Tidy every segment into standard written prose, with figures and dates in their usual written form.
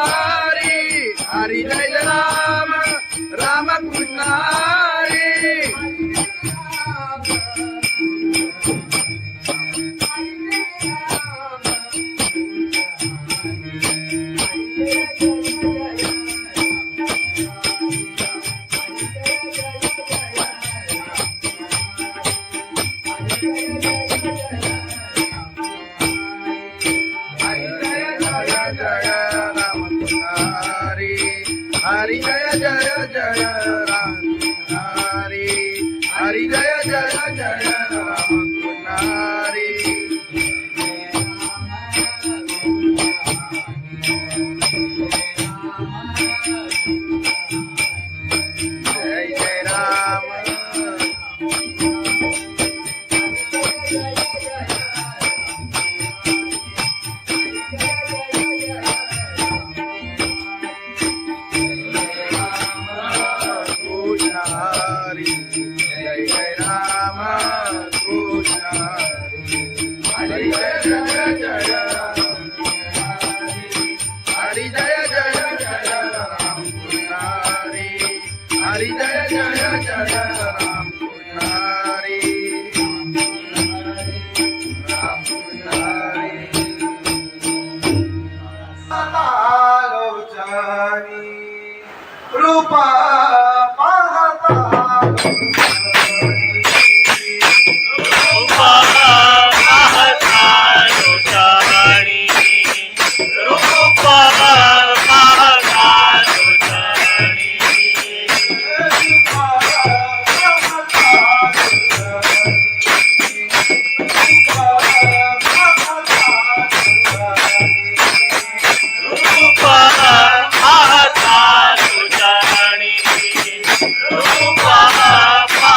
हरी हरी जय जय राम राम कृष्ण हरी हरि जय जय जय राम हरि हरि जय जय जय राम हरि जय जय राम हरि जय जय राम कृष्ण हरि जय जय जय हरि जय जय जय राम कृष्ण हरि हरि जय जय जय राम कृष्ण हरि राम कृष्ण हरि आलोचनी रूपा रूपा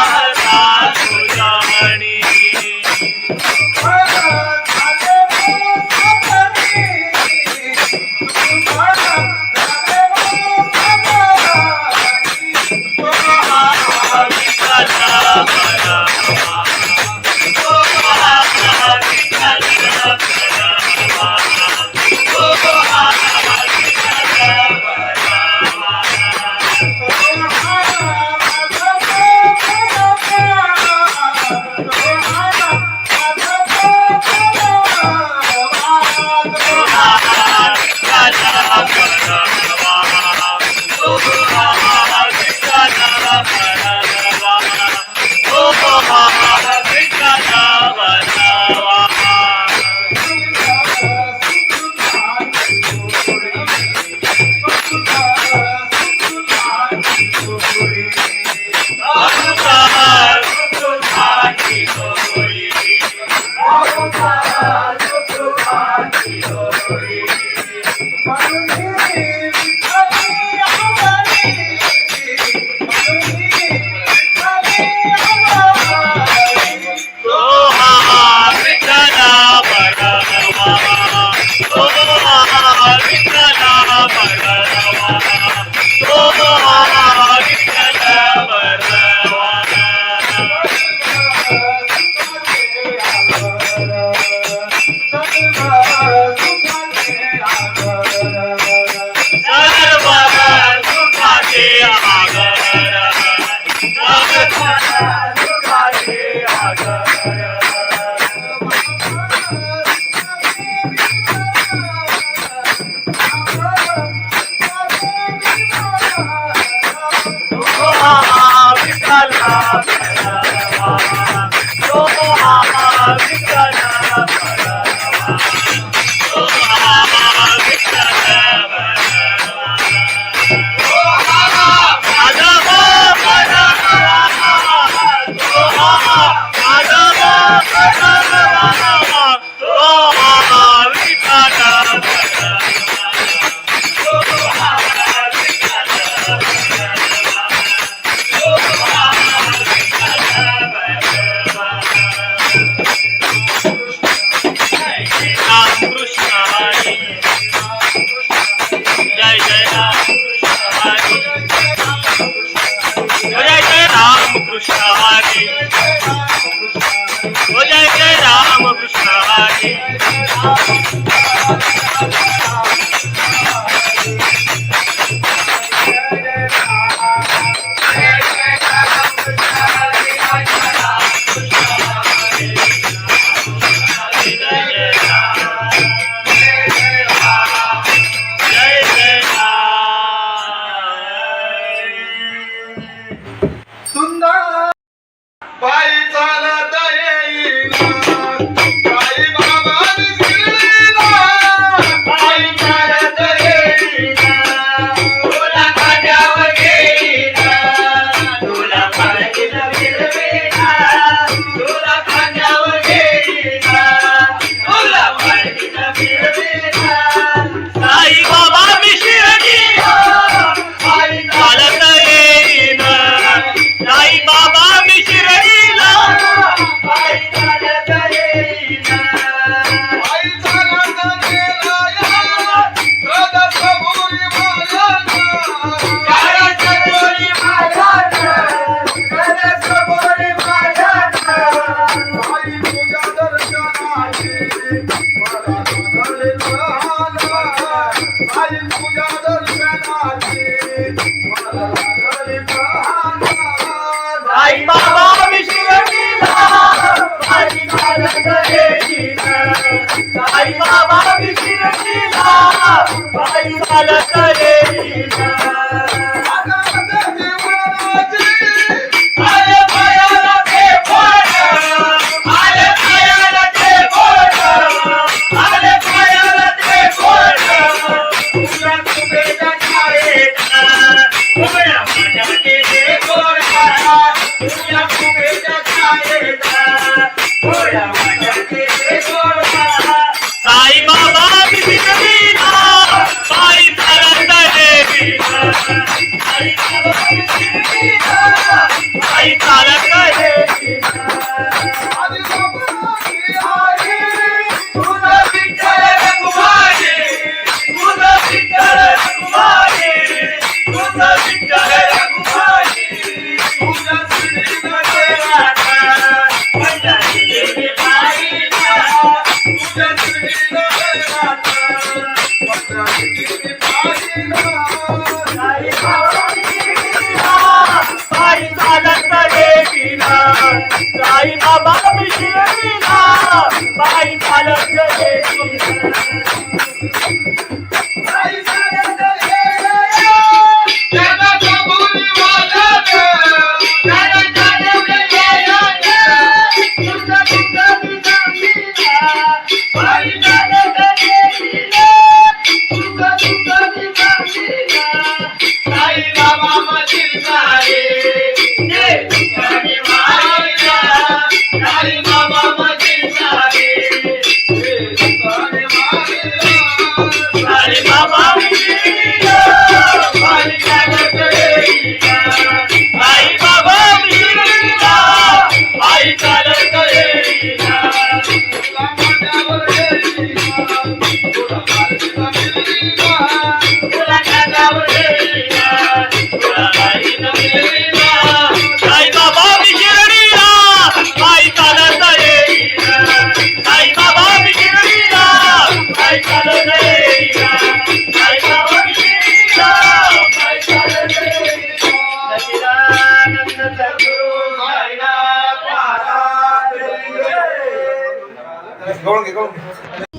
बाबा विशिरतीला बाई चालत येईना साई बाबा विशिरतीला बाई चालत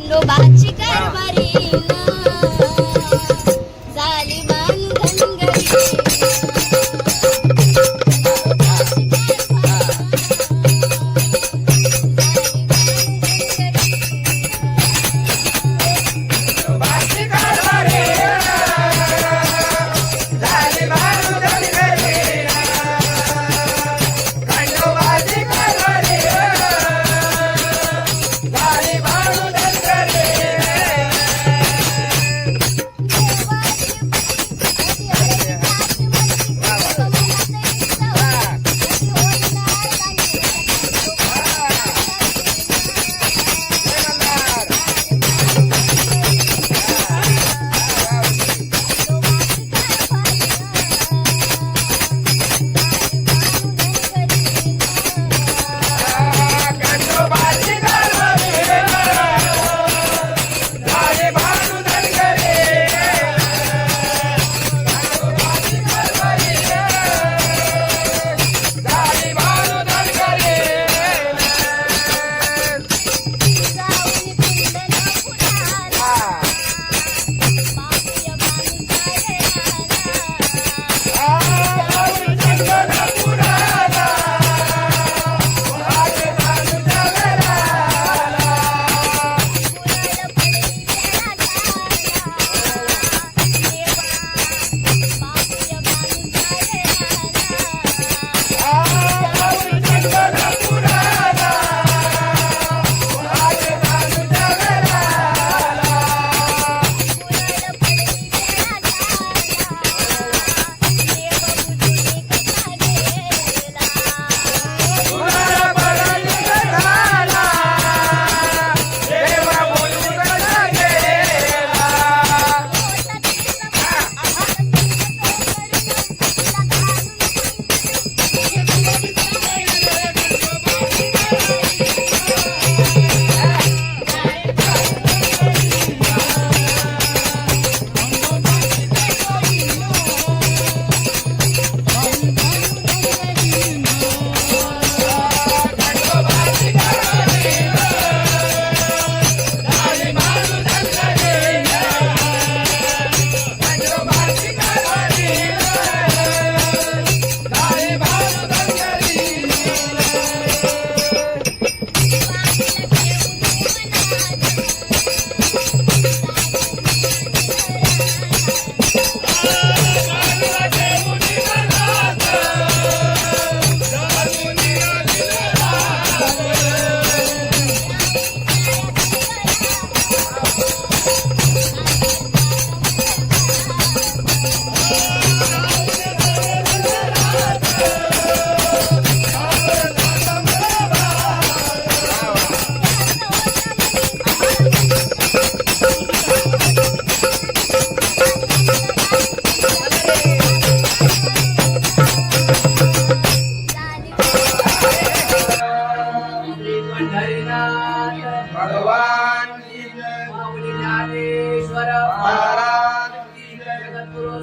लोबाची कारभारी झाली बांधनगरी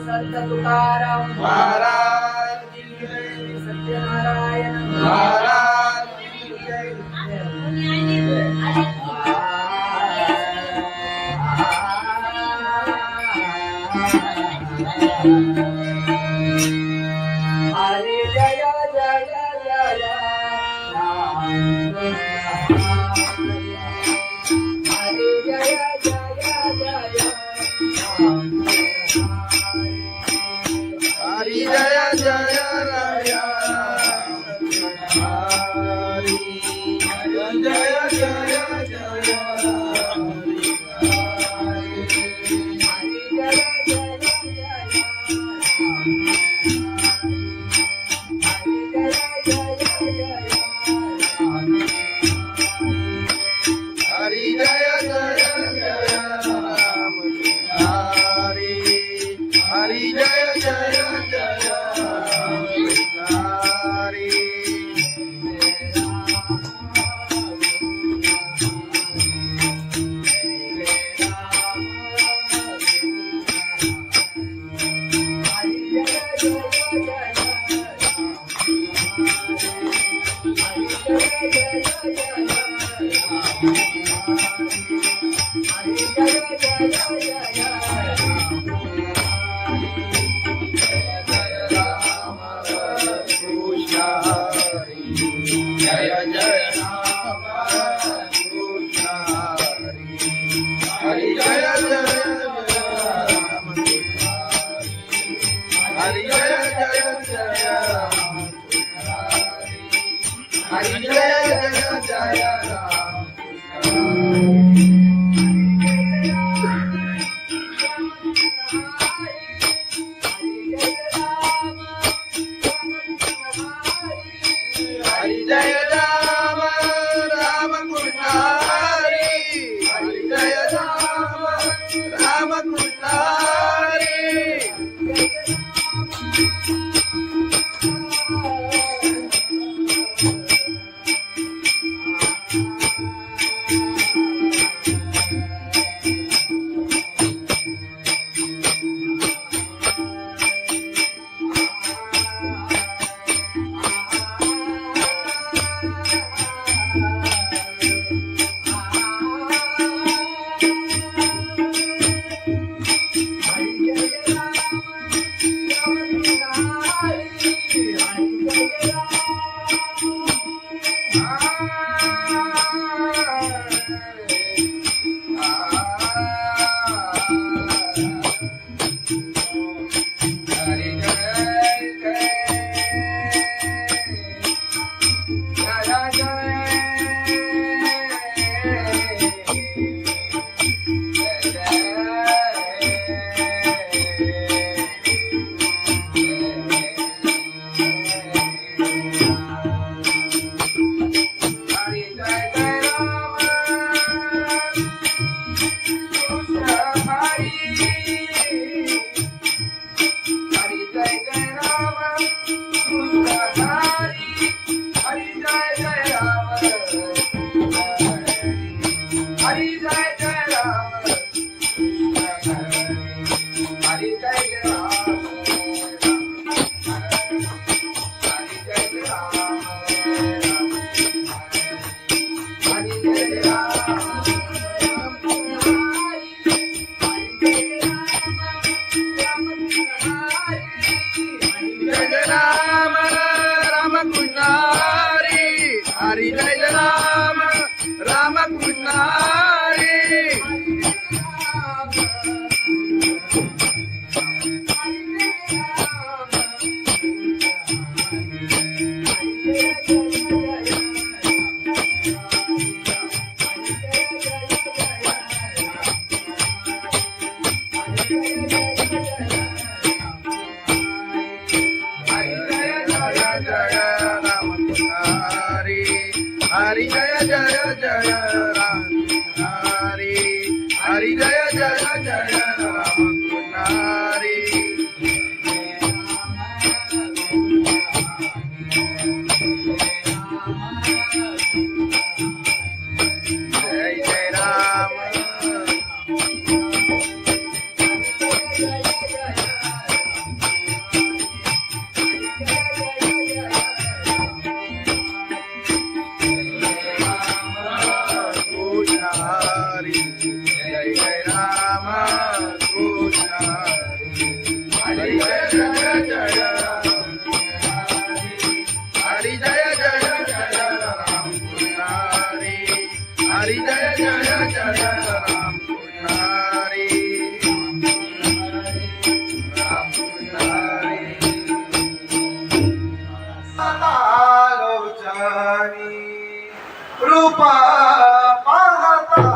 संत तुकाराम महाराज की जय. सत्यनारायण महाराज की जय. हरे जय जय जय राम हरे जय जय जय राम हरी जय जय जय हरी जय जय जय हरी जय जय जय राम हरी हरी जय जय जय हरी जय जय राम कृष्ण हरि जय जय राम हरि जय जय जय राम हरि जय जय जय राम हरि जय राम राम कृष्ण हरि हरि जय राम राम कृष्ण हरि हरी जय राम राम कृष्ण हरी हरि जय जय जय राम हरि हरि जय जय जय राम हरि जय जय राम हरी जय जय जय राम कृष्ण हरी हरी जय जय जय राम कृष्ण हरी राम कृष्ण हरी लोचनी रूपा पाहता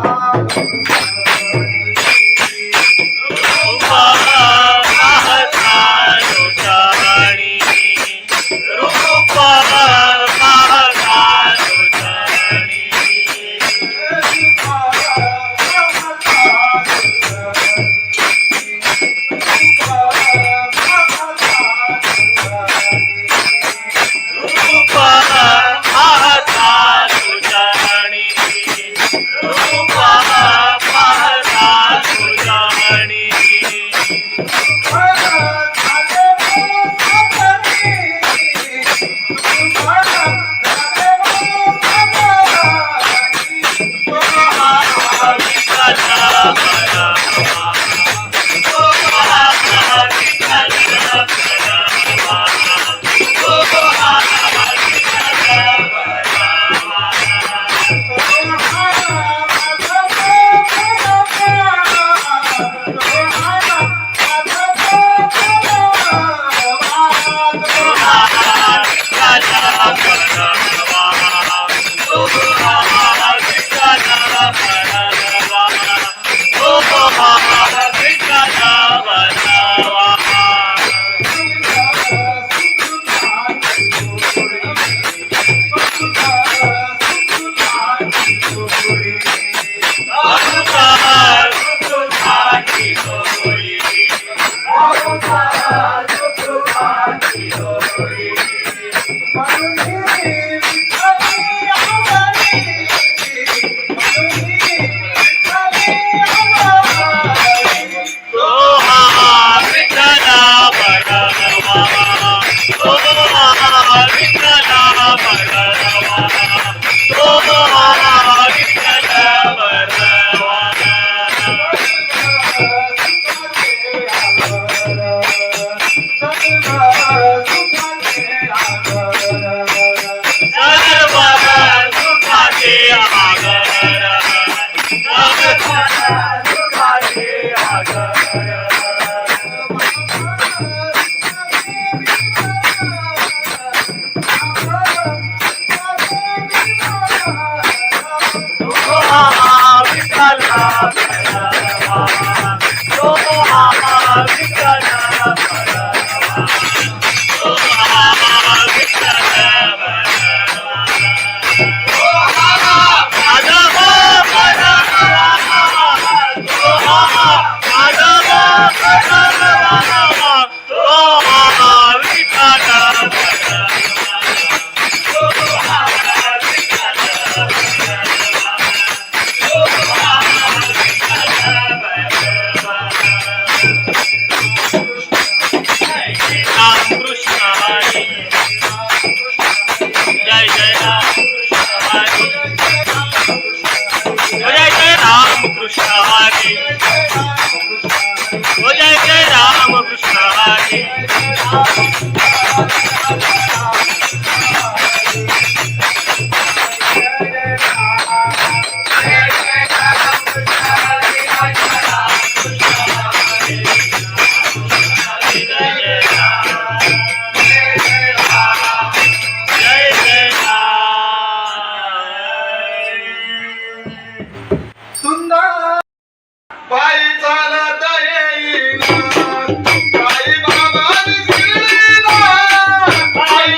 बाई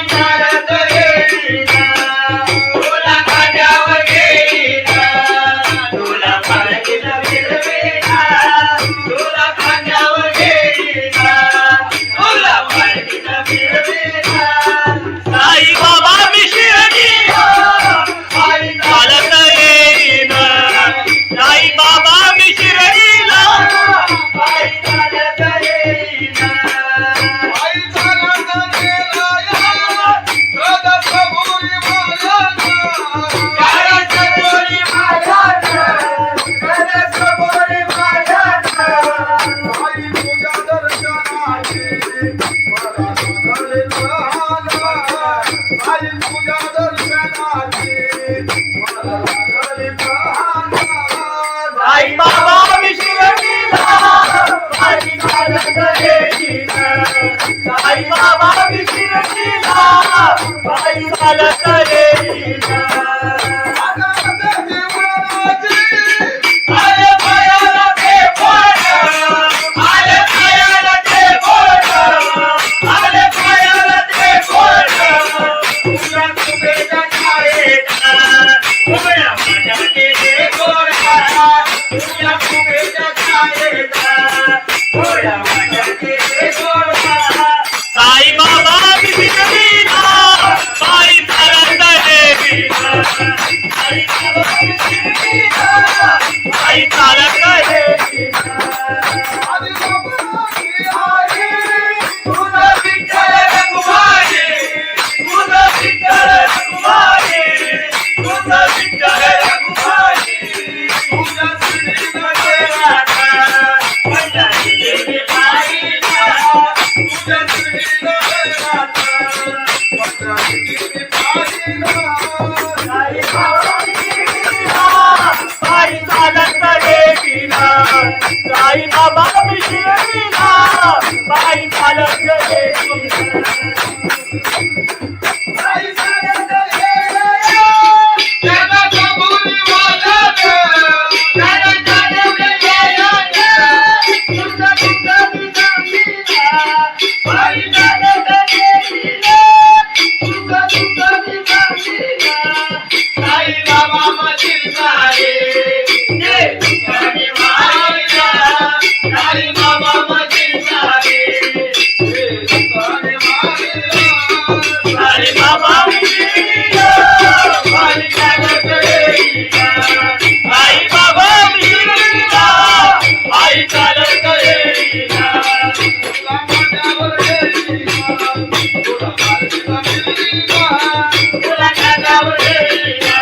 साई बाबा शिर्डीला पायी चालत येईना आले पायाला ते बोट आले पायाला ते बोट आले पायाला ते बोट तुझ्या तुझ्या छायेचा उभ्या माझ्या केले गोरा तुझ्या तुझ्या छायेचा उभ्या माझ्या केले गोरा साई बाबा शिर्डीला पायी चालत येईना साई बाबा शिर्डीला पायी चालत येईना तुझं विठ्ठल रखुमाई तुझं विठ्ठल रखुमाई तुझं विठ्ठल रखुमाई तुझ्या श्रीमध्ये राधा माझ्या देवी बाईला तुझ्या श्रीमध्ये राधा माझ्या देवी बाईला साई बाबा शिर्डीला पायी चालत येईना साई बाबा शिर्डीला पायी चालत येईना साई चालत येईना त्याला कबुली वाजत त्याला जाणवले यायला तुझं तुझं दिसतीला पायी चालत येईना तुझं तुझं दिसतीला साई बाबा मधील सारे जे तुझ्याने मायला साई बाबा मधील सारे जे तुझ्याने मायला साई बाबा शिर्डीला पायी चालत येईना साई बाबा शिर्डीला पायी चालत येईना तुला माझ्यावर येईना तुला माझ्यावर येईना तुला माझ्यावर येईना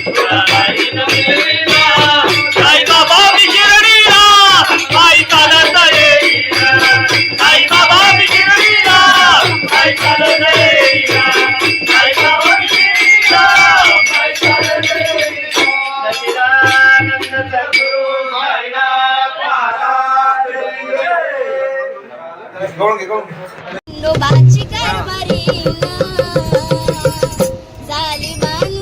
तुला माझ्यावर येईना साई बाबा शिर्डीला पायी चालत येईना साई बाबा शिर्डीला पायी चालत येईना साई बाबा शिर्डीला पायी चालत येईना सच्चिदानंद सद्गुरु साईनाथ महाराज गवळून घे खंडोबाची कारभारी झाली मान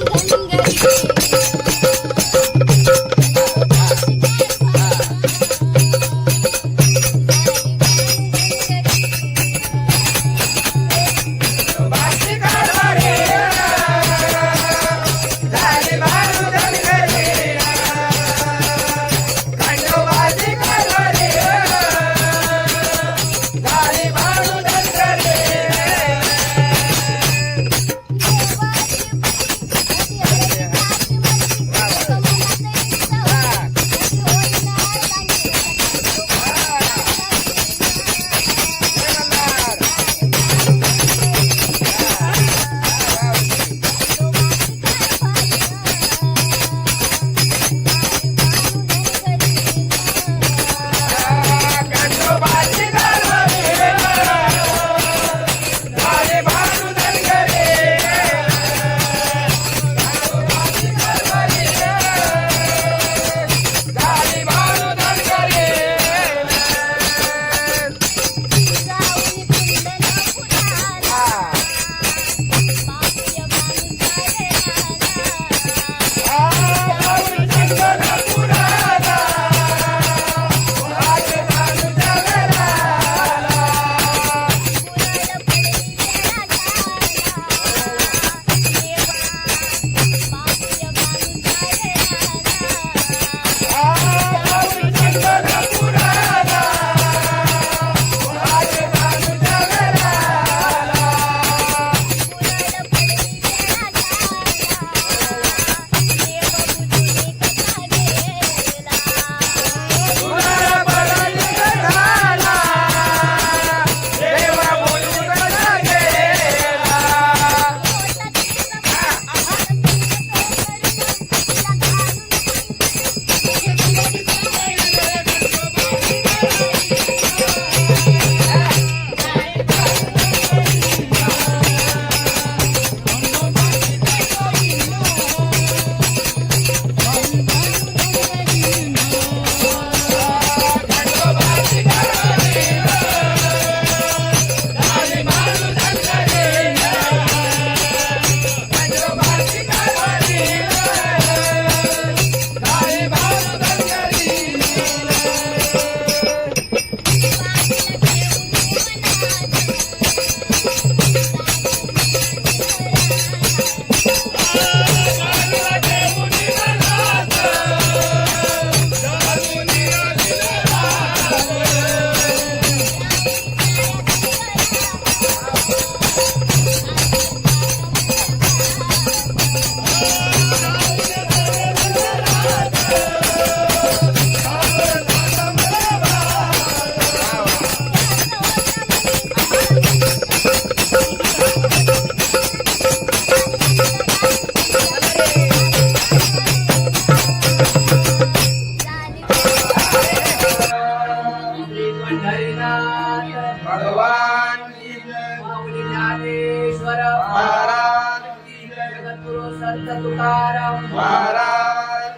ज्ञानेश्वर महाराज जगद्गुरु संत तुकाराम महाराज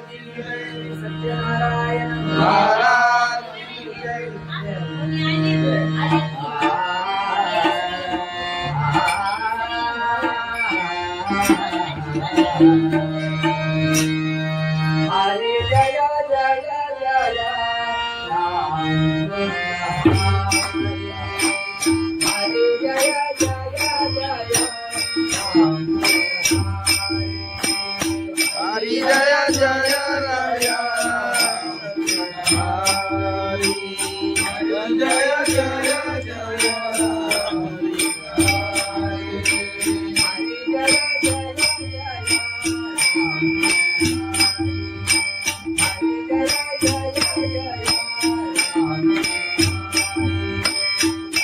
सत्यनारायण महाराज हरे जय जय जय हरे जय जय जय हरि जय जय राया हरि जय जय जय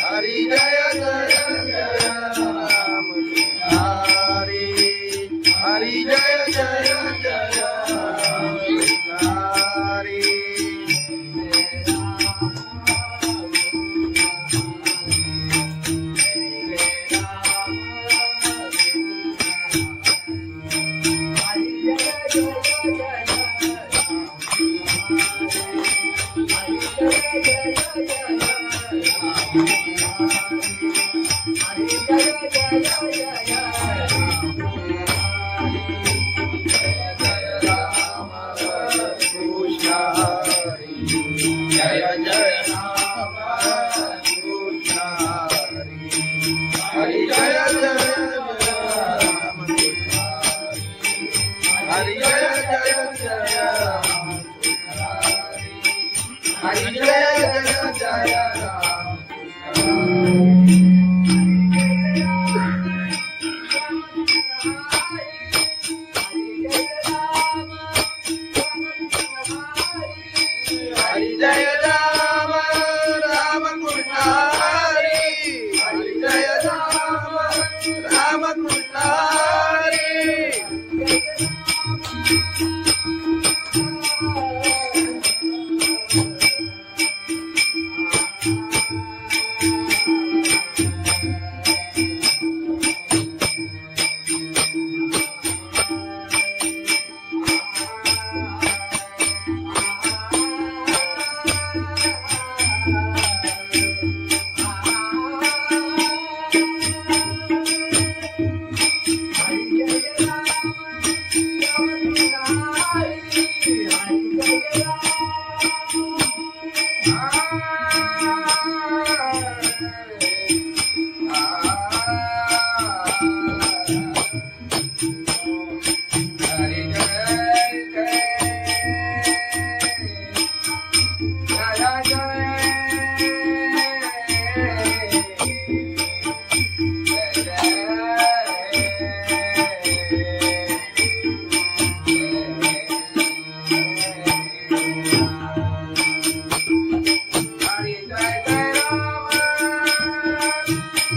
हरि जय जय जय राम हरि हरि जय जय जय राम हरि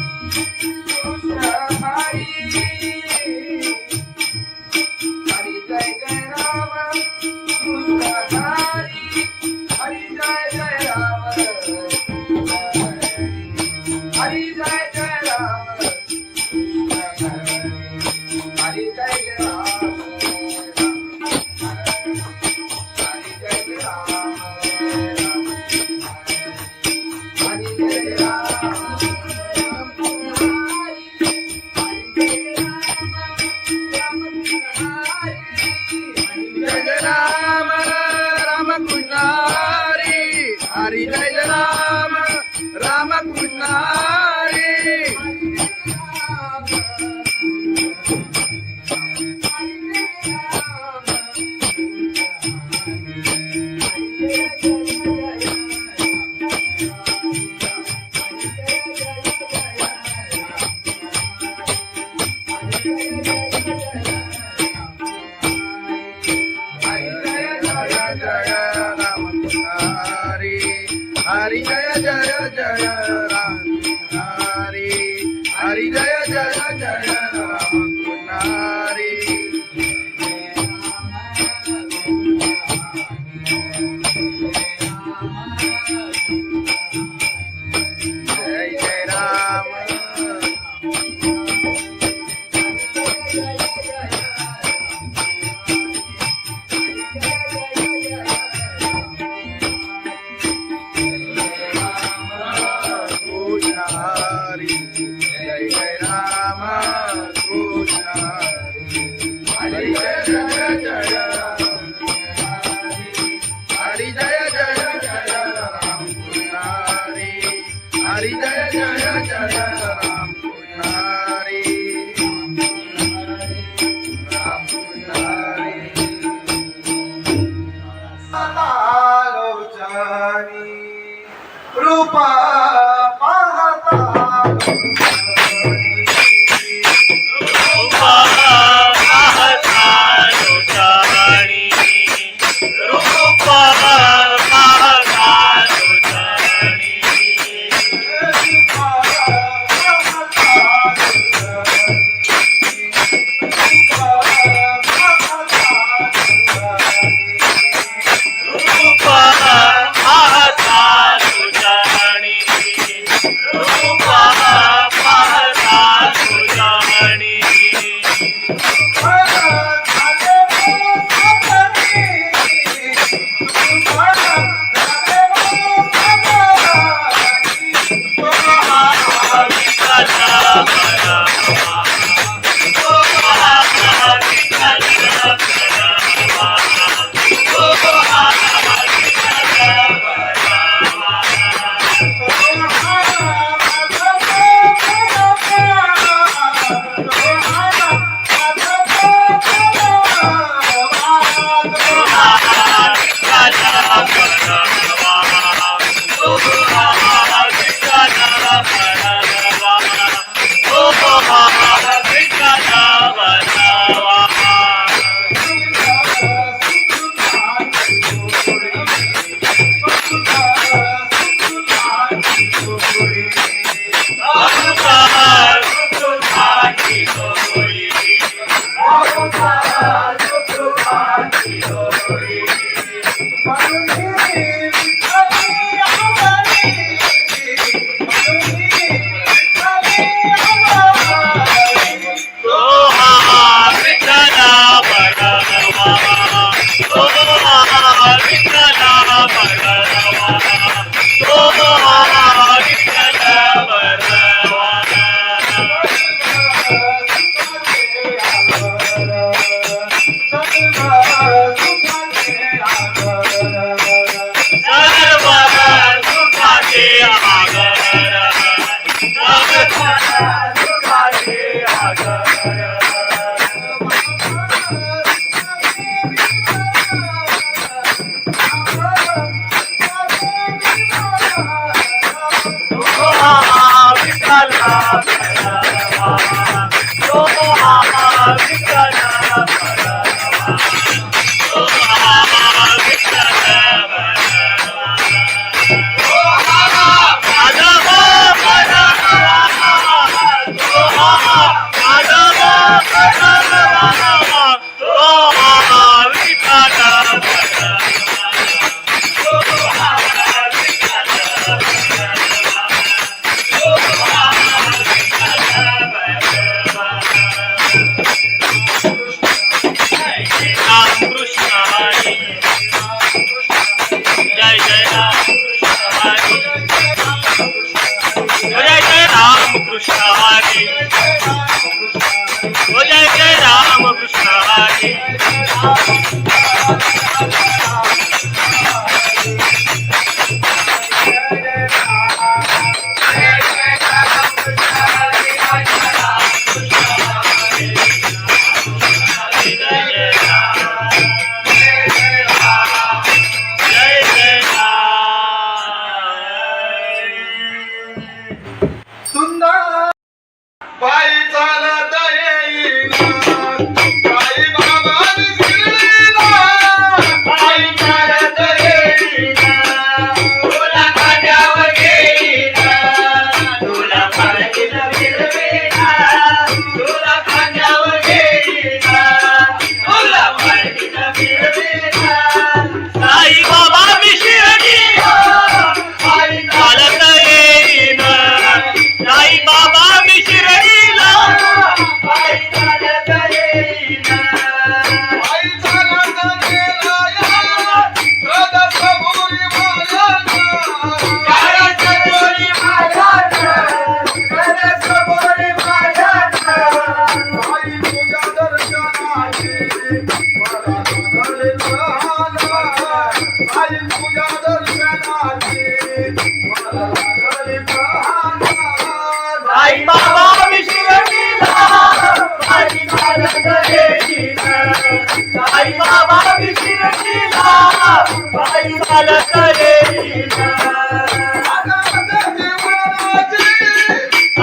कृष्ण हरि जय जय राम कृष्ण हरि जय जय राम हरि जय जय राम हरि जय जय राम हरि जय राम राम कृष्ण हरि हरि जय राम राम कृष्ण हरि हरि जय राम राम कृष्ण हरि हरि जय जय जय राम हरि हरि जय जय जय राम हरि जय जय राम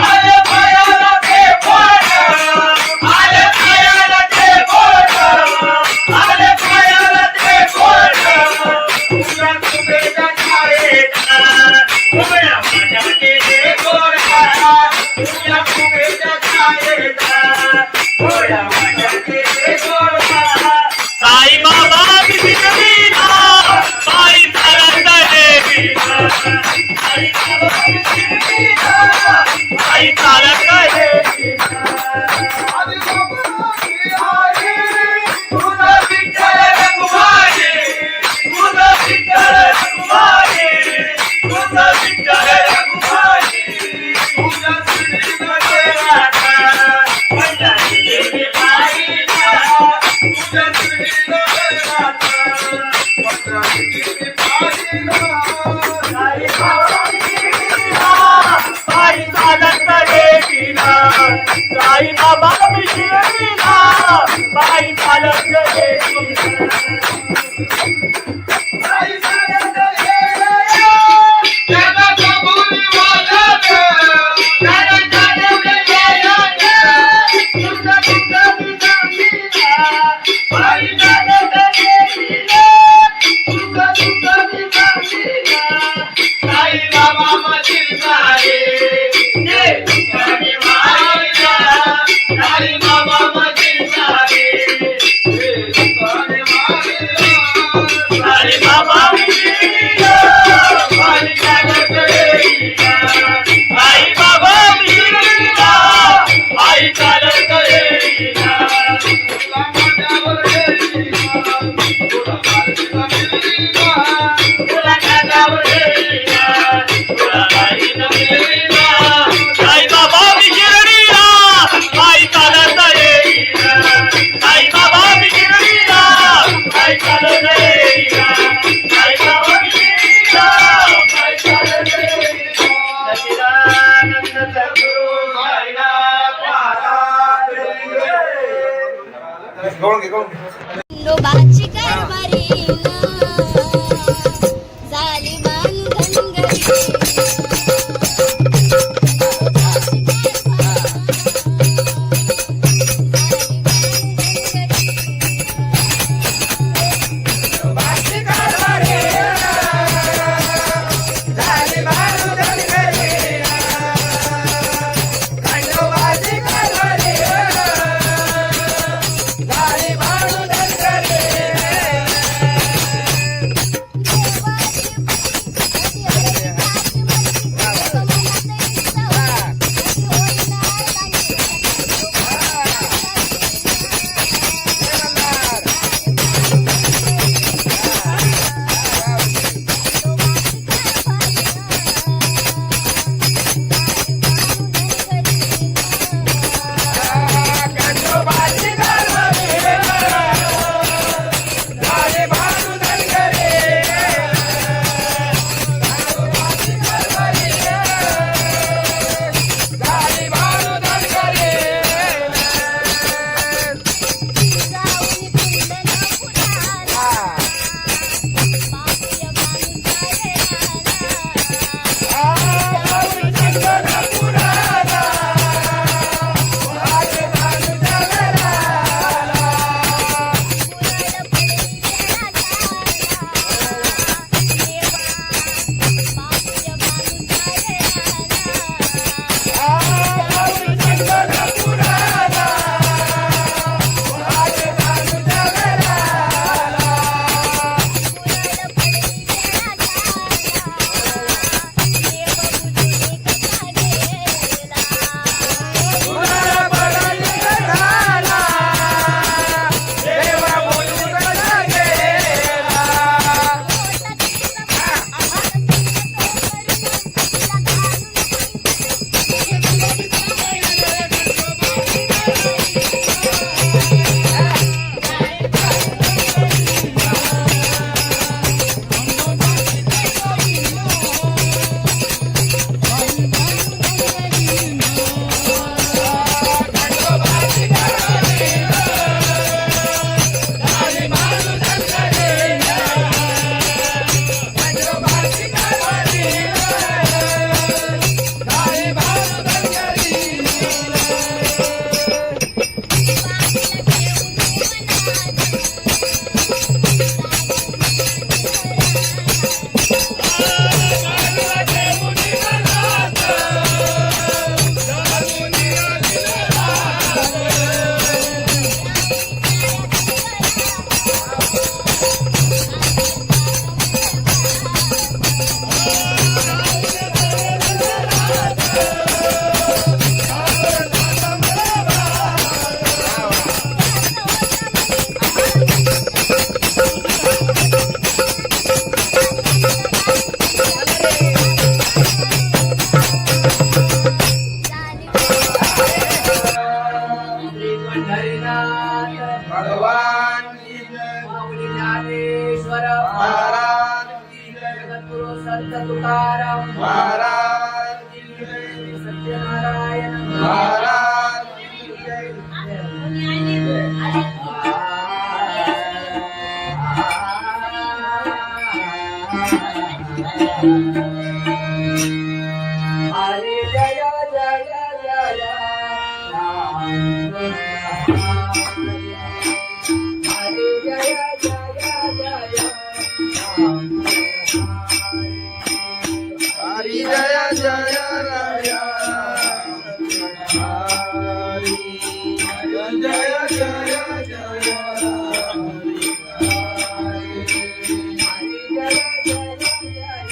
आई साई बाबा मी शिर्डीला पायी चालत गेले आई चालत गेले जगाचा बोली वाजत जगाचा बोली वाजत तुझा तुझा तुझा पायी चालत गेली तुझा तुझा तुझा साई बाबा मशीन साई बाबा मशीन साई बाबा आई बाबा आई चालत आई बाबा शिर्डीला आई चालत आई बाबा शिर्डीला आई चालत आई बाबा शिर्डीला आई चालत सच्चिदानंद सद्गुरु साईनाथ महाराज गवळण घे गवळण घे. खंडोबाची कारभारी झाली बांधन घरी महाराज सत्यनारायण महाराज हरी जय